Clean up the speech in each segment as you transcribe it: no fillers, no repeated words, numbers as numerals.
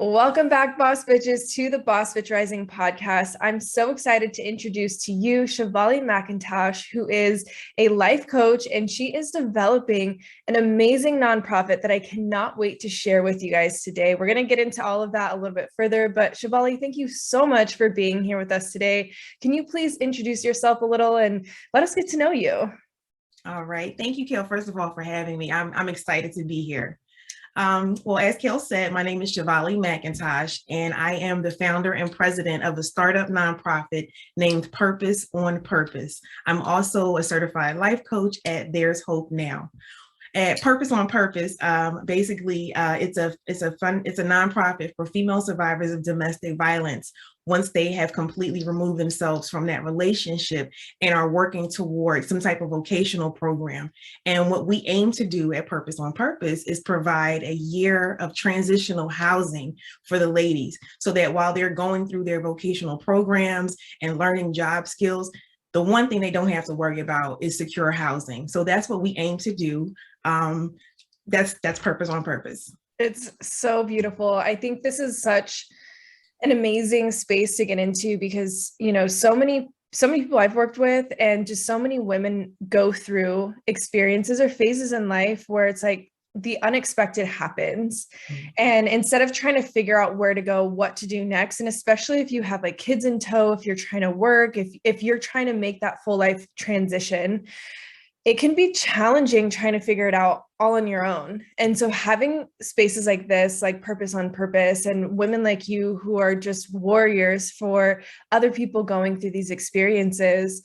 Welcome back, Boss Bitches, to the Boss Bitch Rising podcast. I'm so excited to introduce to you Chavali McIntosh, who is a life coach, and she is developing an amazing nonprofit that I cannot wait to share with you guys today. We're going to get into all of that a little bit further, but Chavali, thank you so much for being here with us today. Can you please introduce yourself a little and let us get to know you? All right. Thank you, Kel, first of all, for having me. I'm excited to be here. Well, as Kel said, my name is Chavali McIntosh, and I am the founder and president of a startup nonprofit named Purpose on Purpose. I'm also a certified life coach at There's Hope Now. At Purpose on Purpose, it's a nonprofit for female survivors of domestic violence once they have completely removed themselves from that relationship and are working toward some type of vocational program. And what we aim to do at Purpose on Purpose is provide a year of transitional housing for the ladies so that while they're going through their vocational programs and learning job skills, the one thing they don't have to worry about is secure housing. So that's what we aim to do. That's Purpose on Purpose. It's so beautiful. I think this is such an amazing space to get into because, you know, so many people I've worked with and just so many women go through experiences or phases in life where it's like the unexpected happens. And instead of trying to figure out where to go, what to do next, and especially if you have like kids in tow, if you're trying to work, if you're trying to make that full life transition, it can be challenging trying to figure it out all on your own. And so having spaces like this, like Purpose on Purpose, and women like you who are just warriors for other people going through these experiences,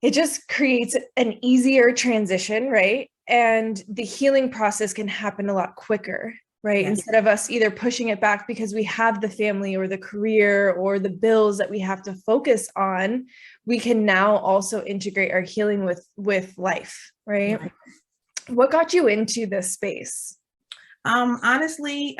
it just creates an easier transition, right? And the healing process can happen a lot quicker, right? Yes. Instead of us either pushing it back because we have the family or the career or the bills that we have to focus on, we can now also integrate our healing with life, right? What got you into this space? Honestly,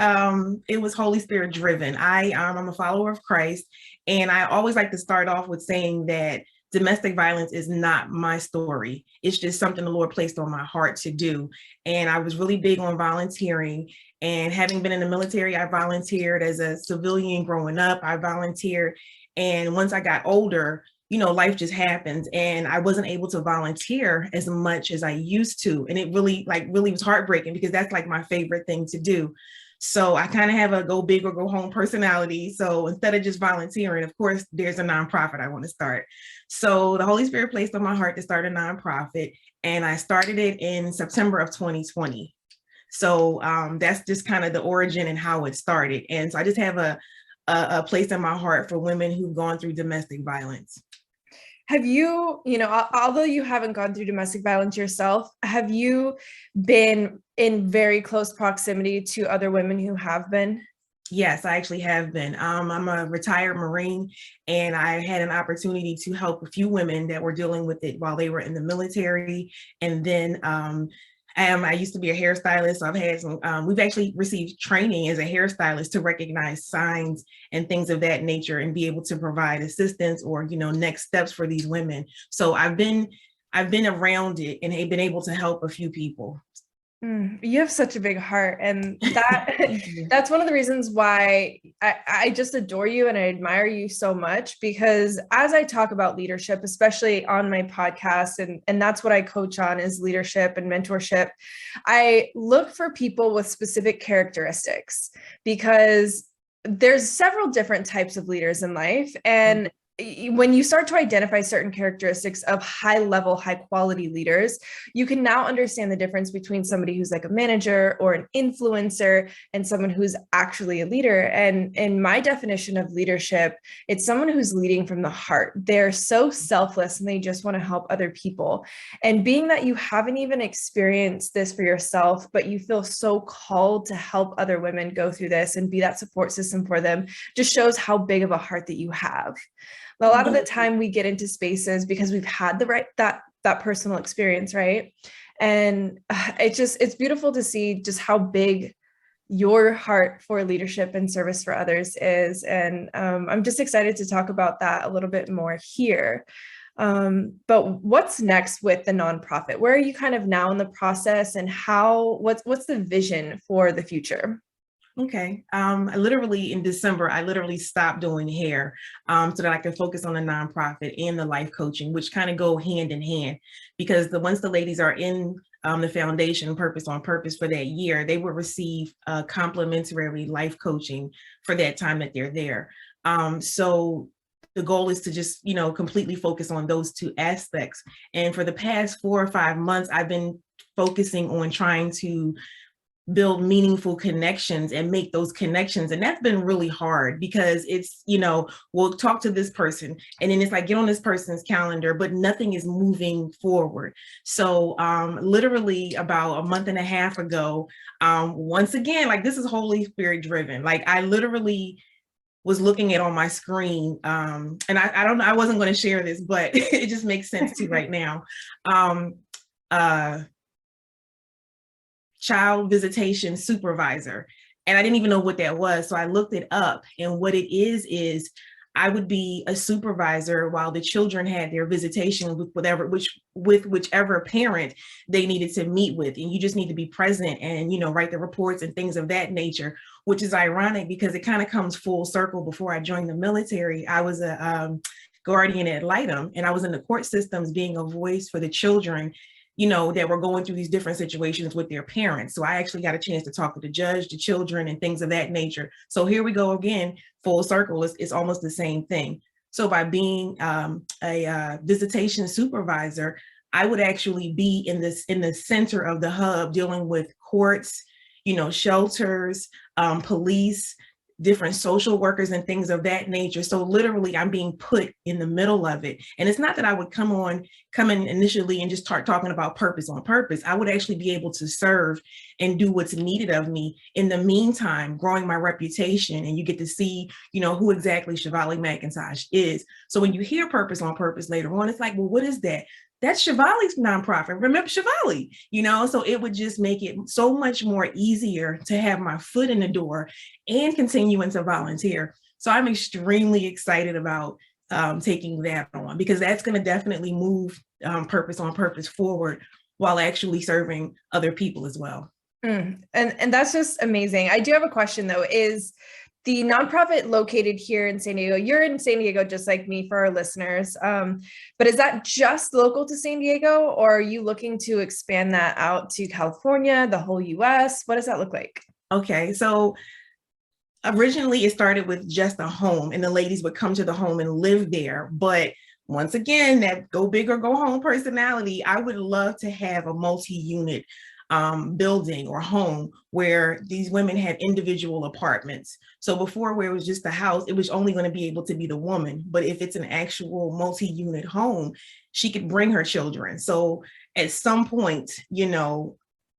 it was Holy Spirit driven. I'm a follower of Christ, and I always like to start off with saying that domestic violence is not my story. It's just something the Lord placed on my heart to do. And I was really big on volunteering. And having been in the military, I volunteered as a civilian growing up. I volunteered. And once I got older, you know, life just happens. And I wasn't able to volunteer as much as I used to. And it really was heartbreaking because that's like my favorite thing to do. So I kind of have a go big or go home personality. So instead of just volunteering, of course, there's a nonprofit I want to start. So the Holy Spirit placed on my heart to start a nonprofit, and I started it in September of 2020. So that's just kind of the origin and how it started. And so I just have a place in my heart for women who've gone through domestic violence. Have you, although you haven't gone through domestic violence yourself, have you been in very close proximity to other women who have been? Yes, I actually have been. I'm a retired Marine, and I had an opportunity to help a few women that were dealing with it while they were in the military. And then I used to be a hairstylist. So I've had some, we've actually received training as a hairstylist to recognize signs and things of that nature and be able to provide assistance or, next steps for these women. So I've been around it and have been able to help a few people. You have such a big heart, and that's one of the reasons why I just adore you and I admire you so much, because as I talk about leadership, especially on my podcast, and that's what I coach on is leadership and mentorship, I look for people with specific characteristics because there's several different types of leaders in life. And when you start to identify certain characteristics of high level, high quality leaders, you can now understand the difference between somebody who's like a manager or an influencer and someone who's actually a leader. And in my definition of leadership, it's someone who's leading from the heart. They're so selfless and they just want to help other people. And being that you haven't even experienced this for yourself, but you feel so called to help other women go through this and be that support system for them, just shows how big of a heart that you have. A lot of the time we get into spaces because we've had that personal experience, right? And it's beautiful to see just how big your heart for leadership and service for others is. And I'm just excited to talk about that a little bit more here. But what's next with the nonprofit? Where are you kind of now in the process, and what's the vision for the future? Okay. Literally in December, I literally stopped doing hair so that I could focus on the nonprofit and the life coaching, which kind of go hand in hand, because once the ladies are in the foundation Purpose on Purpose for that year, they will receive complimentary life coaching for that time that they're there. So the goal is to just, completely focus on those two aspects. And for the past 4 or 5 months, I've been focusing on trying to build meaningful connections and make those connections. And that's been really hard because it's, we'll talk to this person and then it's like, get on this person's calendar, but nothing is moving forward. So literally about a month and a half ago, once again, like this is Holy Spirit driven. Like I literally was looking at on my screen and I don't know, I wasn't going to share this, but it just makes sense to right now. Child Visitation Supervisor. And I didn't even know what that was. So I looked it up, and what it is I would be a supervisor while the children had their visitation with whichever parent they needed to meet with. And you just need to be present and, write the reports and things of that nature, which is ironic because it kind of comes full circle. Before I joined the military, I was a guardian at Litem, and I was in the court systems being a voice for the children that were going through these different situations with their parents. So I actually got a chance to talk with the judge, the children, and things of that nature. So here we go again, full circle. It's almost the same thing. So by being a visitation supervisor, I would actually be in the center of the hub, dealing with courts, shelters, police, different social workers and things of that nature. So literally I'm being put in the middle of it. And it's not that I would come in initially and just start talking about Purpose on Purpose. I would actually be able to serve and do what's needed of me in the meantime, growing my reputation. And you get to see, who exactly Chavali McIntosh is. So when you hear Purpose on Purpose later on, it's like, well, what is that? That's Chavali's nonprofit. Remember Chavali, so it would just make it so much more easier to have my foot in the door and continuing to volunteer. So I'm extremely excited about taking that on, because that's going to definitely move Purpose on Purpose forward while actually serving other people as well. And that's just amazing. I do have a question though, is the nonprofit located here in San Diego? You're in San Diego, just like me, for our listeners. But is that just local to San Diego, or are you looking to expand that out to California, the whole US? What does that look like? Okay, so originally it started with just a home, and the ladies would come to the home and live there. But once again, that go big or go home personality, I would love to have a multi-unit building or home where these women had individual apartments. So before, where it was just a house, it was only going to be able to be the woman. But if it's an actual multi-unit home, she could bring her children. So at some point,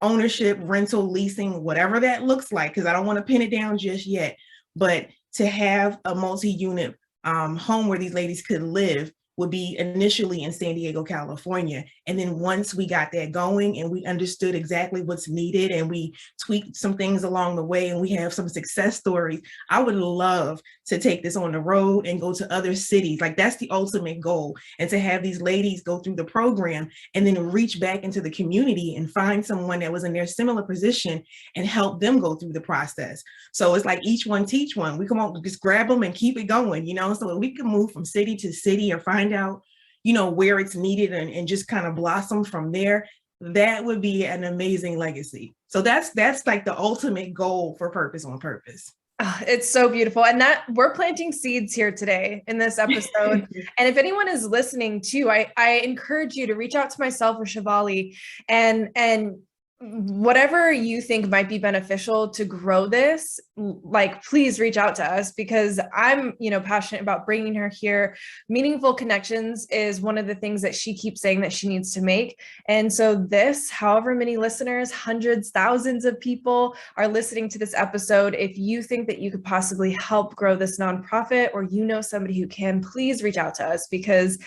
ownership, rental, leasing, whatever that looks like, because I don't want to pin it down just yet, but to have a multi-unit home where these ladies could live would be initially in San Diego, California. And then once we got that going and we understood exactly what's needed and we tweaked some things along the way and we have some success stories, I would love to take this on the road and go to other cities. Like that's the ultimate goal. And to have these ladies go through the program and then reach back into the community and find someone that was in their similar position and help them go through the process. So it's like each one teach one. We come on, just grab them and keep it going, so we can move from city to city or find out, where it's needed and just kind of blossom from there. That would be an amazing legacy. So that's like the ultimate goal for Purpose on Purpose. Oh, it's so beautiful. And that we're planting seeds here today in this episode. And if anyone is listening too, I encourage you to reach out to myself or Chavali and whatever you think might be beneficial to grow this, like, please reach out to us, because I'm, passionate about bringing her here. Meaningful connections is one of the things that she keeps saying that she needs to make. And so this, however many listeners, hundreds, thousands of people are listening to this episode. If you think that you could possibly help grow this nonprofit, or somebody who can, please reach out to us, because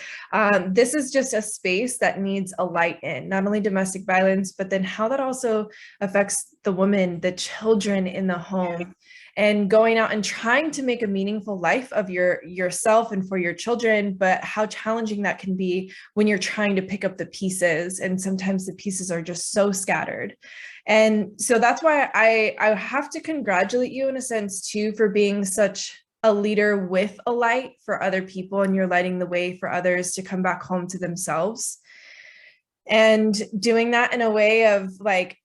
this is just a space that needs a light in, not only domestic violence, but then how that also affects the women, the children in the home. and going out and trying to make a meaningful life of yourself and for your children, but how challenging that can be when you're trying to pick up the pieces, and sometimes the pieces are just so scattered. And so that's why I have to congratulate you in a sense too, for being such a leader with a light for other people, and you're lighting the way for others to come back home to themselves, and doing that in a way of like,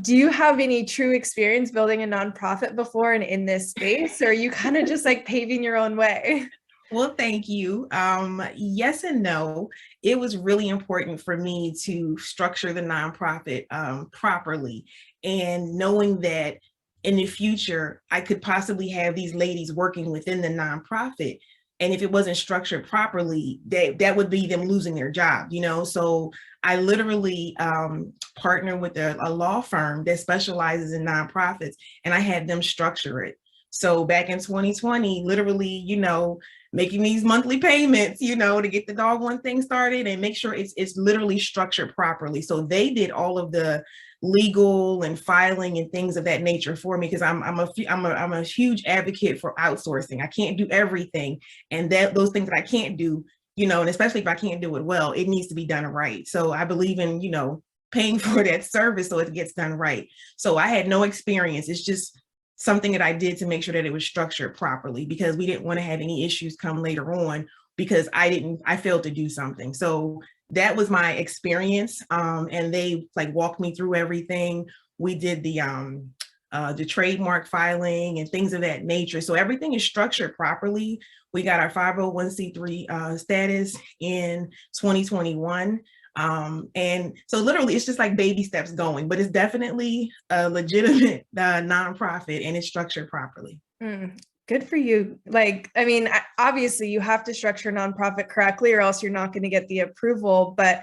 do you have any true experience building a nonprofit before and in this space, or are you kind of just like paving your own way? Well, thank you. Yes and no. It was really important for me to structure the nonprofit properly, and knowing that in the future, I could possibly have these ladies working within the nonprofit. And if it wasn't structured properly, that would be them losing their job, you know? So I literally partnered with a law firm that specializes in nonprofits, and I had them structure it. So back in 2020, literally, you know, making these monthly payments, you know, to get the doggone thing started and make sure it's literally structured properly. So they did all of the legal and filing and things of that nature for me, because I'm a huge advocate for outsourcing. I can't do everything, and those things that I can't do, you know, and especially if I can't do it well, it needs to be done right. So I believe in, you know, paying for that service so it gets done right. So I had no experience. It's just something that I did to make sure that it was structured properly, because we didn't want to have any issues come later on because I failed to do something. So that was my experience. And they like walked me through everything. We did the trademark filing and things of that nature. So everything is structured properly. We got our 501c3 status in 2021. And so literally it's just like baby steps going, but it's definitely a legitimate nonprofit, and it's structured properly. Good for you. Like, I mean, obviously you have to structure a nonprofit correctly or else you're not going to get the approval, but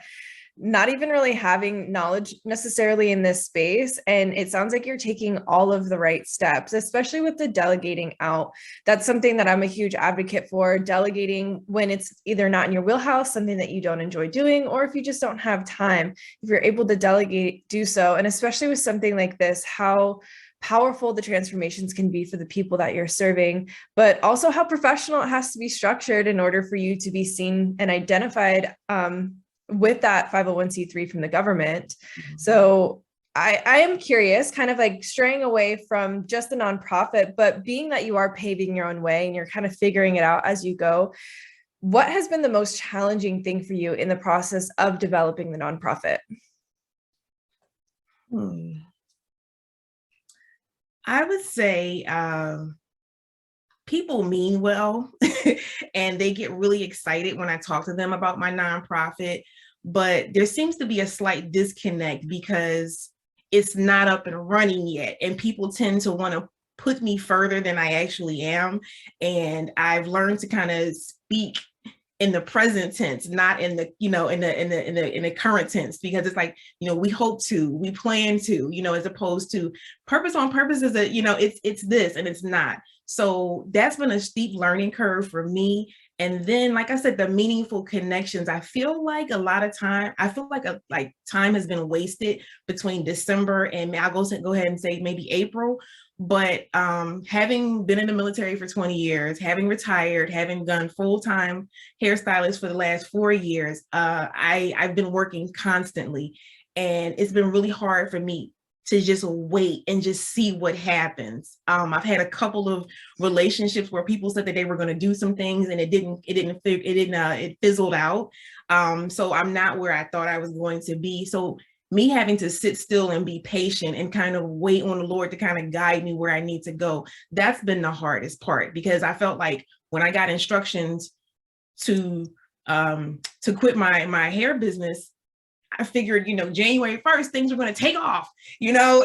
not even really having knowledge necessarily in this space. And it sounds like you're taking all of the right steps, especially with the delegating out. That's something that I'm a huge advocate for, delegating when it's either not in your wheelhouse, something that you don't enjoy doing, or if you just don't have time. If you're able to delegate, do so. And especially with something like this, how powerful the transformations can be for the people that you're serving, but also how professional it has to be structured in order for you to be seen and identified with that 501c3 from the government. So I am curious, kind of like straying away from just the nonprofit, but being that you are paving your own way and you're kind of figuring it out as you go, what has been the most challenging thing for you in the process of developing the nonprofit? I would say people mean well and they get really excited when I talk to them about my nonprofit, but there seems to be a slight disconnect because it's not up and running yet, and people tend to want to put me further than I actually am. And I've learned to kind of speak in the present tense, not in the, you know, in the current tense, because it's like, you know, we hope to, we plan to, you know, as opposed to purpose on purpose is a, you know, it's this and it's not. So that's been a steep learning curve for me. And then, like I said, the meaningful connections, I feel like a lot of time, like time has been wasted between December and I'll go ahead and say maybe April. But having been in the military for 20 years, having retired, having done full-time hairstylist for the last 4 years, I've been working constantly. And it's been really hard for me to just wait and just see what happens. I've had a couple of relationships where people said that they were going to do some things and it fizzled out. So I'm not where I thought I was going to be. So me having to sit still and be patient and kind of wait on the Lord to kind of guide me where I need to go, that's been the hardest part, because I felt like when I got instructions to quit my hair business, I figured, you know, January 1st, things were going to take off, you know,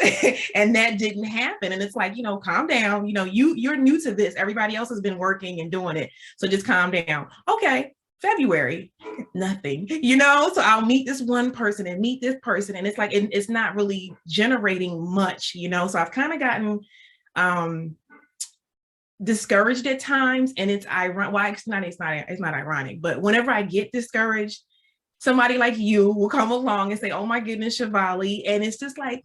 and that didn't happen. And it's like, you know, calm down. You know, you're new to this. Everybody else has been working and doing it. So just calm down. Okay. February, nothing, you know, so I'll meet this one person and meet this person. And it's like, it's not really generating much, you know, so I've kind of gotten discouraged at times. And it's ironic. Well, it's not ironic, but whenever I get discouraged, somebody like you will come along and say, oh my goodness, Chavali. And it's just like,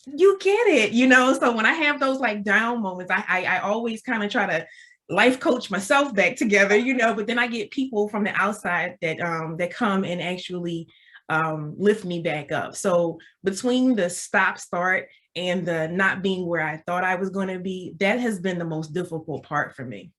you get it, so when I have those like down moments, I always kind of try to life coach myself back together, but then I get people from the outside that come and actually lift me back up. So between the stop start and the not being where I thought I was going to be, that has been the most difficult part for me.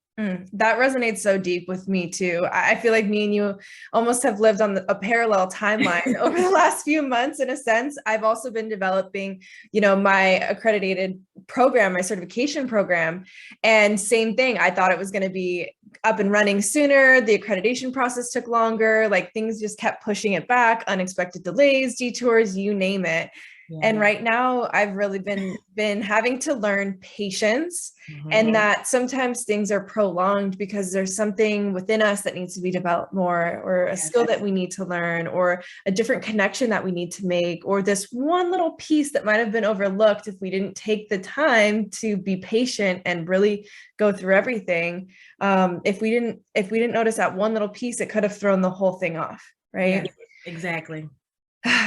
That resonates so deep with me too. I feel like me and you almost have lived on a parallel timeline over the last few months. In a sense, I've also been developing, my accredited program, my certification program, and same thing. I thought it was going to be up and running sooner. The accreditation process took longer. Like things just kept pushing it back, unexpected delays, detours, you name it. Yeah. And right now I've really been having to learn patience, and that sometimes things are prolonged because there's something within us that needs to be developed more, or a skill that we need to learn, or a different connection that we need to make, or this one little piece that might have been overlooked if we didn't take the time to be patient and really go through everything. If we didn't notice that one little piece, it could have thrown the whole thing off, right? Yes, exactly.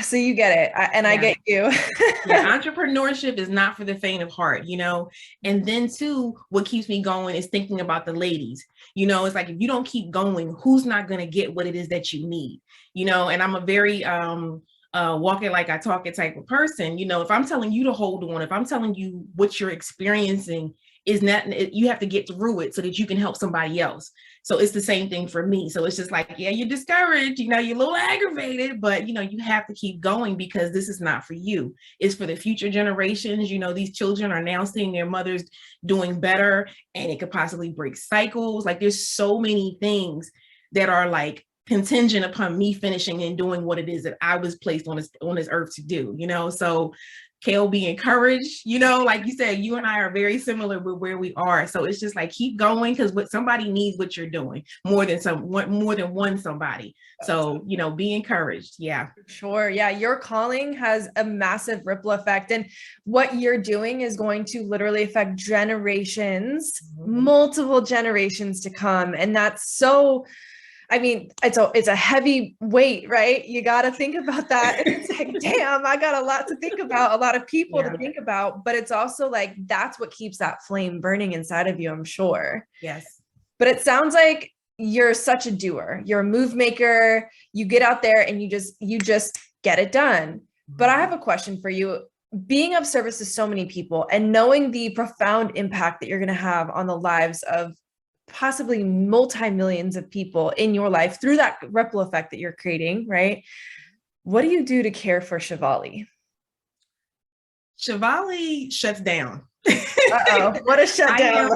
So you get it. I get you. Entrepreneurship is not for the faint of heart, and then too, what keeps me going is thinking about the ladies. It's like, if you don't keep going, who's not going to get what it is that you need, and I'm a very walk it like I talk it type of person. If I'm telling you to hold on, if I'm telling you what you're experiencing is not, you have to get through it so that you can help somebody else. So it's the same thing for me. So it's just like, yeah, you're discouraged, you're a little aggravated, but you have to keep going, because this is not for you. It's for the future generations. These children are now seeing their mothers doing better, and it could possibly break cycles. Like, there's so many things that are like contingent upon me finishing and doing what it is that I was placed on this earth to do, so Kale, be encouraged, like you said, you and I are very similar with where we are. So it's just like, keep going, because what somebody needs what you're doing more than one somebody. So, be encouraged. Yeah. Sure. Yeah. Your calling has a massive ripple effect, and what you're doing is going to literally affect generations, multiple generations to come. And that's so, it's a heavy weight, right? You got to think about that. It's like, damn, I got a lot to think about, a lot of people to think about, but it's also like, that's what keeps that flame burning inside of you, I'm sure. Yes. But it sounds like you're such a doer. You're a move maker. You get out there and you just get it done. But I have a question for you. Being of service to so many people and knowing the profound impact that you're going to have on the lives of possibly multi-millions of people in your life through that ripple effect that you're creating, right? What do you do to care for Chavali? Chavali shuts down. What a shutdown.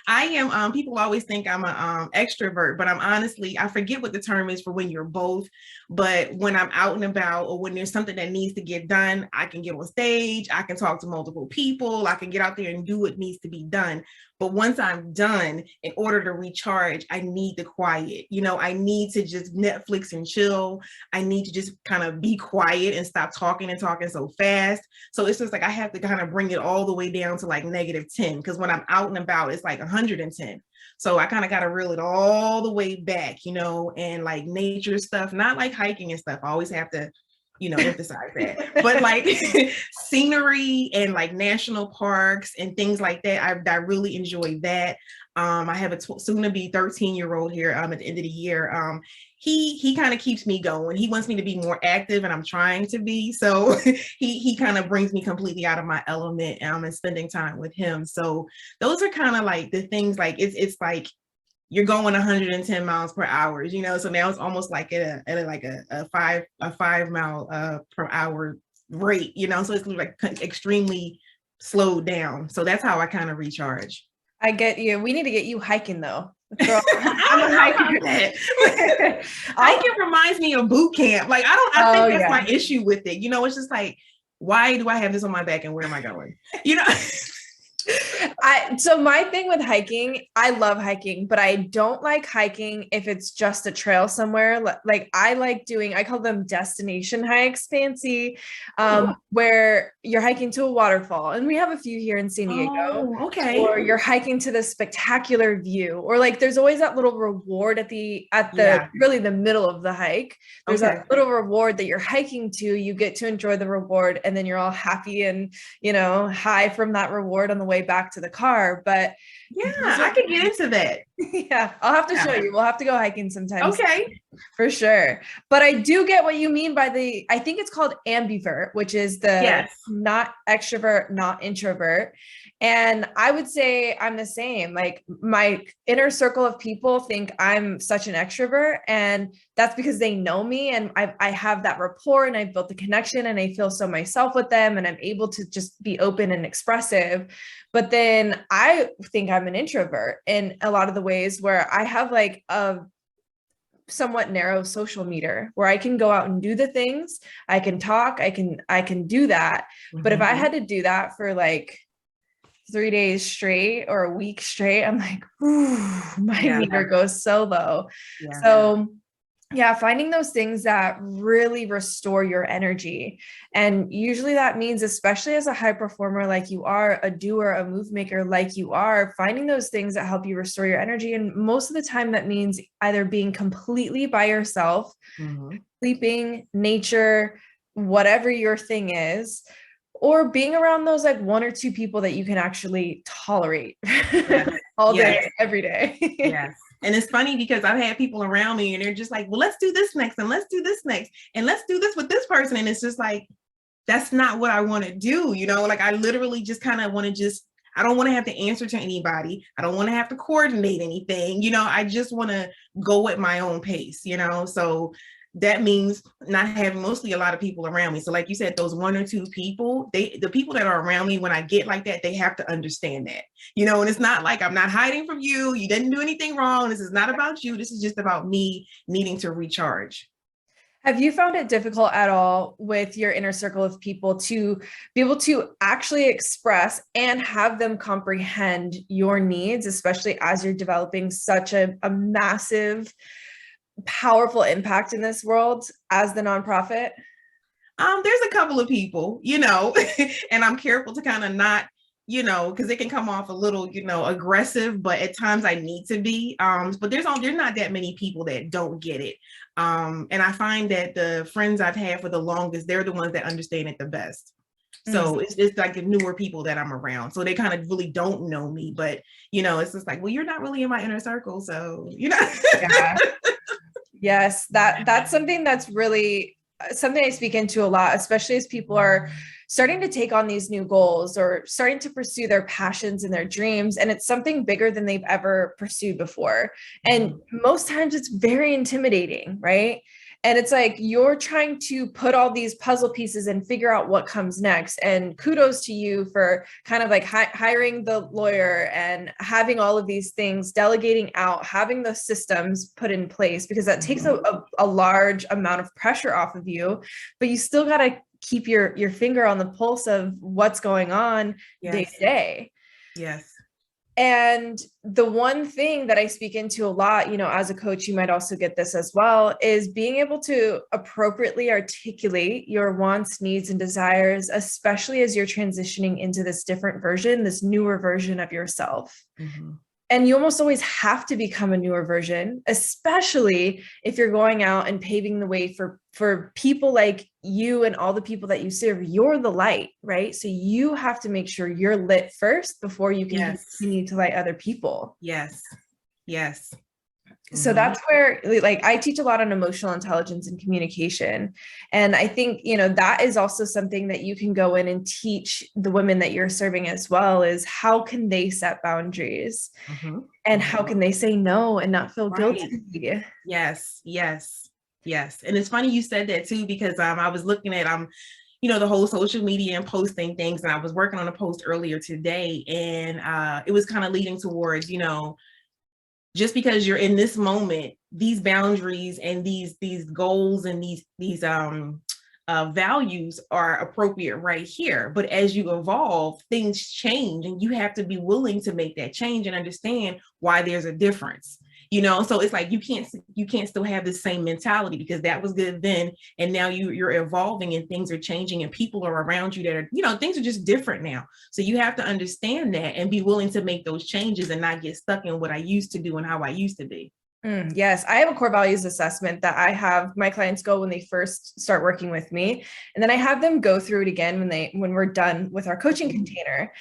I am, people always think I'm an extrovert, but I forget what the term is for when you're both. But when I'm out and about, or when there's something that needs to get done, I can get on stage, I can talk to multiple people, I can get out there and do what needs to be done. But once I'm done, in order to recharge, I need the quiet. I need to just Netflix and chill. I need to just kind of be quiet and stop talking so fast. So it's just like, I have to kind of bring it all the way down to like -10, because when I'm out and about, it's like 110. So I kind of got to reel it all the way back, and like nature stuff, not like hiking and stuff. I always have to, emphasize that, but like scenery and like national parks and things like that. I really enjoy that. I have a soon to be 13-year-old here at the end of the year. He kind of keeps me going. He wants me to be more active, and I'm trying to be. So he kind of brings me completely out of my element, and spending time with him. So those are kind of like the things, like it's like you're going 110 miles per hour, so now it's almost like at a 5 mile per hour rate, so it's like extremely slowed down. So that's how I kind of recharge. I get you. We need to get you hiking though. I'm a hiker. Hiking reminds me of boot camp. Like, I think that's my issue with it. It's just like, why do I have this on my back and where am I going? So my thing with hiking, I love hiking, but I don't like hiking if it's just a trail somewhere. Like I like doing, I call them destination hikes, fancy, where you're hiking to a waterfall, and we have a few here in San Diego. Oh, okay. Or you're hiking to this spectacular view, or like there's always that little reward at the really the middle of the hike. There's that little reward that you're hiking to. You get to enjoy the reward, and then you're all happy and high from that reward on the way back to the car. But yeah, I can get into that. Yeah, I'll have to show you. We'll have to go hiking sometime. Okay. For sure. But I do get what you mean by I think it's called ambivert, which is the not extrovert, not introvert. And I would say I'm the same. Like my inner circle of people think I'm such an extrovert, and that's because they know me, and I have that rapport, and I've built the connection, and I feel so myself with them, and I'm able to just be open and expressive. But then I think I'm an introvert in a lot of the ways, where I have like a somewhat narrow social meter where I can go out and do the things, I can talk, I can do that. But if I had to do that for like 3 days straight or a week straight, I'm like, my meter goes so low. So finding those things that really restore your energy. And usually that means, especially as a high performer like you are, a doer, a move maker like you are, finding those things that help you restore your energy. And most of the time that means either being completely by yourself, sleeping, nature, whatever your thing is, or being around those like 1 or 2 people that you can actually tolerate all day, every day. And it's funny because I've had people around me and they're just like, well, let's do this next, and let's do this next, and let's do this with this person. And it's just like, that's not what I want to do. Like I literally just kind of want to I don't want to have to answer to anybody. I don't want to have to coordinate anything. I just want to go at my own pace, so that means not having mostly a lot of people around me. So like you said, those 1 or 2 people, the people that are around me when I get like that, they have to understand that, and it's not like I'm not hiding from you. You didn't do anything wrong. This is not about you. This is just about me needing to recharge. Have you found it difficult at all with your inner circle of people to be able to actually express and have them comprehend your needs, especially as you're developing such a massive, powerful impact in this world as the nonprofit? There's a couple of people, and I'm careful to kind of not, because it can come off a little, aggressive, but at times I need to be. But there's not that many people that don't get it. And I find that the friends I've had for the longest, they're the ones that understand it the best. So it's like the newer people that I'm around. So they kind of really don't know me, but it's just like, well, you're not really in my inner circle. So, Yes, that's something that's really something I speak into a lot, especially as people are starting to take on these new goals or starting to pursue their passions and their dreams. And it's something bigger than they've ever pursued before. And most times it's very intimidating, right? And it's like you're trying to put all these puzzle pieces and figure out what comes next. And kudos to you for kind of like hiring the lawyer and having all of these things, delegating out, having the systems put in place, because that takes a large amount of pressure off of you. But you still got to keep your finger on the pulse of what's going on day to day. Yes. And the one thing that I speak into a lot, as a coach, you might also get this as well, is being able to appropriately articulate your wants, needs, and desires, especially as you're transitioning into this different version, this newer version of yourself. And you almost always have to become a newer version, especially if you're going out and paving the way for people like you and all the people that you serve. You're the light, right? So you have to make sure you're lit first before you can continue to light other people. Yes. So that's where, like, I teach a lot on emotional intelligence and communication. And I think, that is also something that you can go in and teach the women that you're serving as well, is how can they set boundaries and how can they say no and not feel guilty? Yes. And it's funny you said that too, because I was looking at, the whole social media and posting things. And I was working on a post earlier today, and it was kind of leading towards, just because you're in this moment, these boundaries and these goals and these values are appropriate right here. But as you evolve, things change, and you have to be willing to make that change and understand why there's a difference. So it's like you can't still have the same mentality because that was good then, and now you're evolving and things are changing and people are around you that are, things are just different now. So you have to understand that and be willing to make those changes and not get stuck in what I used to do and how I used to be. Yes, I have a core values assessment that I have my clients go when they first start working with me. And then I have them go through it again when we're done with our coaching container,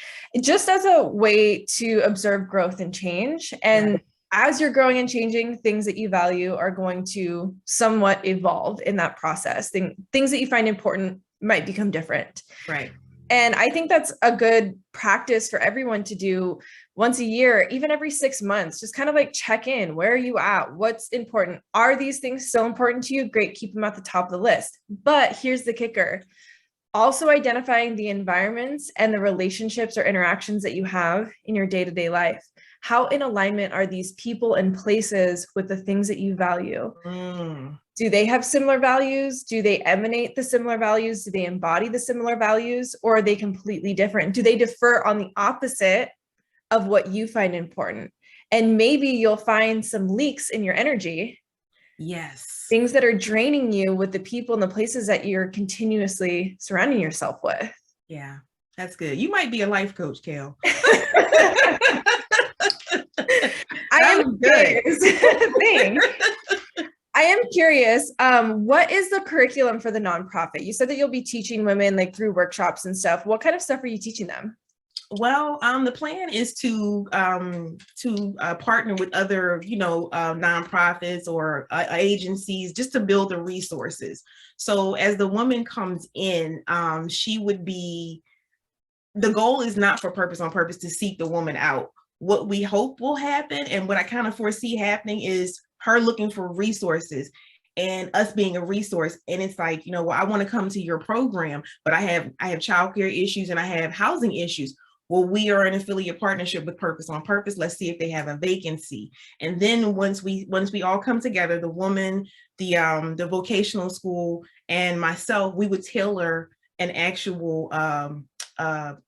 just as a way to observe growth and change. And as you're growing and changing, things that you value are going to somewhat evolve in that process. Things that you find important might become different. Right. And I think that's a good practice for everyone to do once a year, even every 6 months, just kind of like check in. Where are you at? What's important? Are these things still important to you? Great, keep them at the top of the list. But here's the kicker. Also identifying the environments and the relationships or interactions that you have in your day-to-day life. How in alignment are these people and places with the things that you value? Do they have similar values? Do they emanate the similar values? Do they embody the similar values? Or are they completely different? Do they differ on the opposite of what you find important? And maybe you'll find some leaks in your energy. Yes. Things that are draining you with the people and the places that you're continuously surrounding yourself with. Yeah, that's good. You might be a life coach, Kel. I am curious. Thanks. I am curious. What is the curriculum for the nonprofit? You said that you'll be teaching women like through workshops and stuff. What kind of stuff are you teaching them? Well, the plan is to partner with other, nonprofits or agencies just to build the resources. So as the woman comes in, the goal is not for purpose on purpose to seek the woman out. What we hope will happen and what I kind of foresee happening is her looking for resources and us being a resource. And it's like, well, I want to come to your program, but I have childcare issues and I have housing issues. Well, we are an affiliate partnership with Purpose on Purpose. Let's see if they have a vacancy. And then once we all come together, the woman, the vocational school, and myself, we would tailor an actual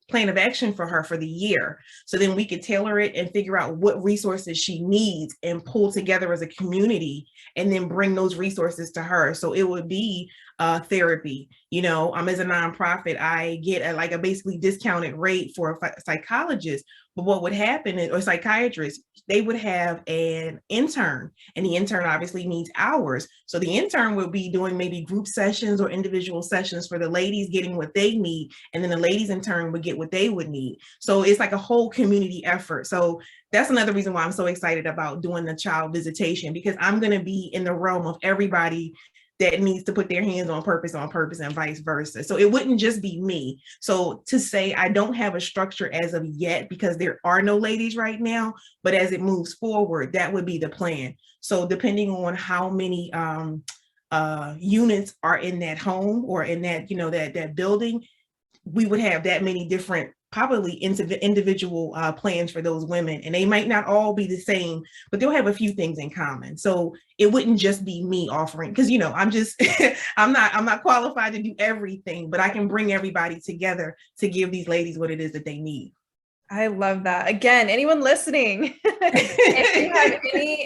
plan of action for her for the year. So then we could tailor it and figure out what resources she needs and pull together as a community and then bring those resources to her. So it would be therapy. As a nonprofit, I get a basically discounted rate for a psychologist. But what would happen is, or psychiatrist, they would have an intern, and the intern obviously needs hours. So the intern will be doing maybe group sessions or individual sessions for the ladies, getting what they need. And then the ladies in turn would get what they would need. So it's like a whole community effort. So that's another reason why I'm so excited about doing the child visitation, because I'm going to be in the realm of everybody that needs to put their hands on purpose and vice versa. So it wouldn't just be me. So to say I don't have a structure as of yet because there are no ladies right now, but as it moves forward, that would be the plan. So depending on how many units are in that home or in that, that building, we would have that many different probably individual plans for those women, and they might not all be the same, but they'll have a few things in common. So it wouldn't just be me offering, because I'm just I'm not qualified to do everything, but I can bring everybody together to give these ladies what it is that they need. I love that. Again, anyone listening, if you have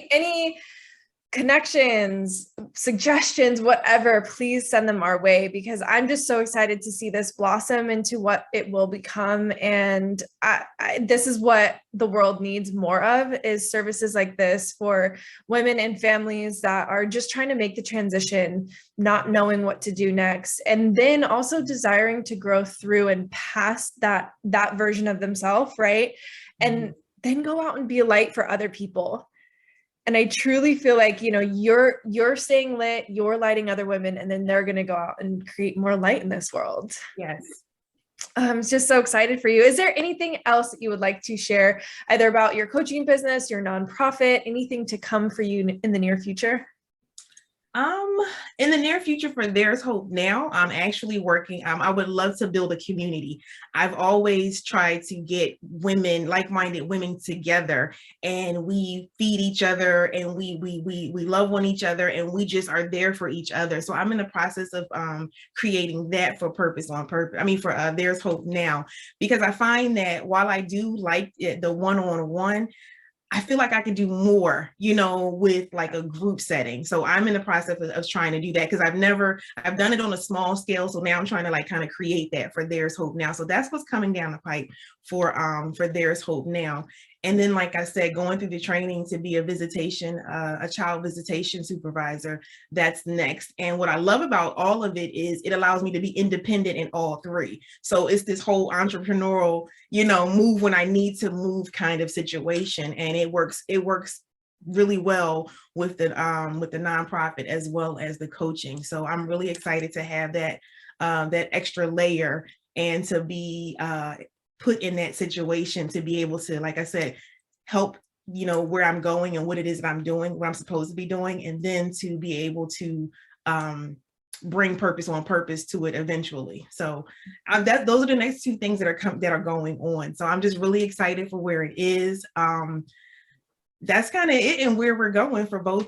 any connections, suggestions, whatever, please send them our way, because I'm just so excited to see this blossom into what it will become. And this is what the world needs more of, is services like this for women and families that are just trying to make the transition, not knowing what to do next, and then also desiring to grow through and past that version of themselves, right? And then go out and be a light for other people. And I truly feel like, you're staying lit, you're lighting other women, and then they're going to go out and create more light in this world. Yes. I'm just so excited for you. Is there anything else that you would like to share, either about your coaching business, your nonprofit, anything to come for you in the near future? Um, in the near future for There's Hope Now, I'm actually working. I would love to build a community. I've always tried to get women, like-minded women together, and we feed each other, and we love on each other, and we just are there for each other. So I'm in the process of creating that for Purpose on Purpose. I mean, for There's Hope Now, because I find that while I do like it, the one-on-one, I feel like I could do more, with like a group setting. So I'm in the process of trying to do that, because I've done it on a small scale. So now I'm trying to like kind of create that for There's Hope Now. So that's what's coming down the pipe for There's Hope Now. And then, like I said, going through the training to be a child visitation supervisor, that's next. And what I love about all of it is it allows me to be independent in all three. So it's this whole entrepreneurial, move when I need to move kind of situation. And it works really well with the nonprofit as well as the coaching. So I'm really excited to have that extra layer, and to be put in that situation to be able to, like I said, help, where I'm going and what it is that I'm doing, what I'm supposed to be doing, and then to be able to bring Purpose on Purpose to it eventually. So those are the next two things that are going on. So I'm just really excited for where it is. That's kind of it, and where we're going for both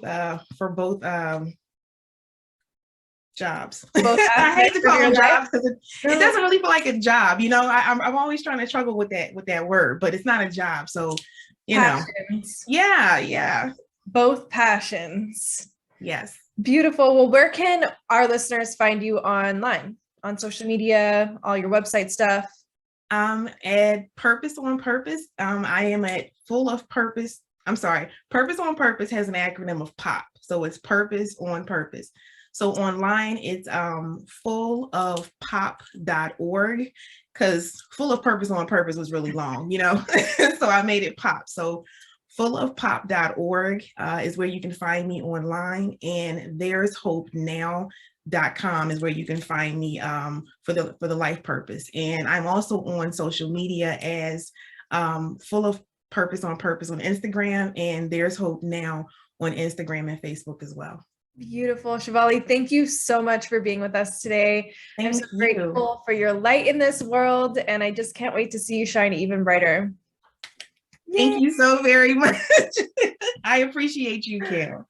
jobs. I hate to call them jobs because it doesn't really feel like a job. I'm always trying to struggle with that word, but it's not a job. So, passions. Yeah. Both passions. Yes. Beautiful. Well, where can our listeners find you online, on social media, all your website stuff? At Purpose on Purpose. I am at Full of Purpose. I'm sorry. Purpose on Purpose has an acronym of POP. So it's Purpose on Purpose. So online, it's fullofpop.org, because Full of Purpose on Purpose was really long, so I made it POP. So fullofpop.org is where you can find me online, and There's Hope Now.com is where you can find me for the life purpose. And I'm also on social media as Full of Purpose on Purpose on Instagram, and There's Hope Now on Instagram and Facebook as well. Beautiful. Chavali, thank you so much for being with us today. I'm so grateful for your light in this world, and I just can't wait to see you shine even brighter. Thank you so very much. I appreciate you, Carol.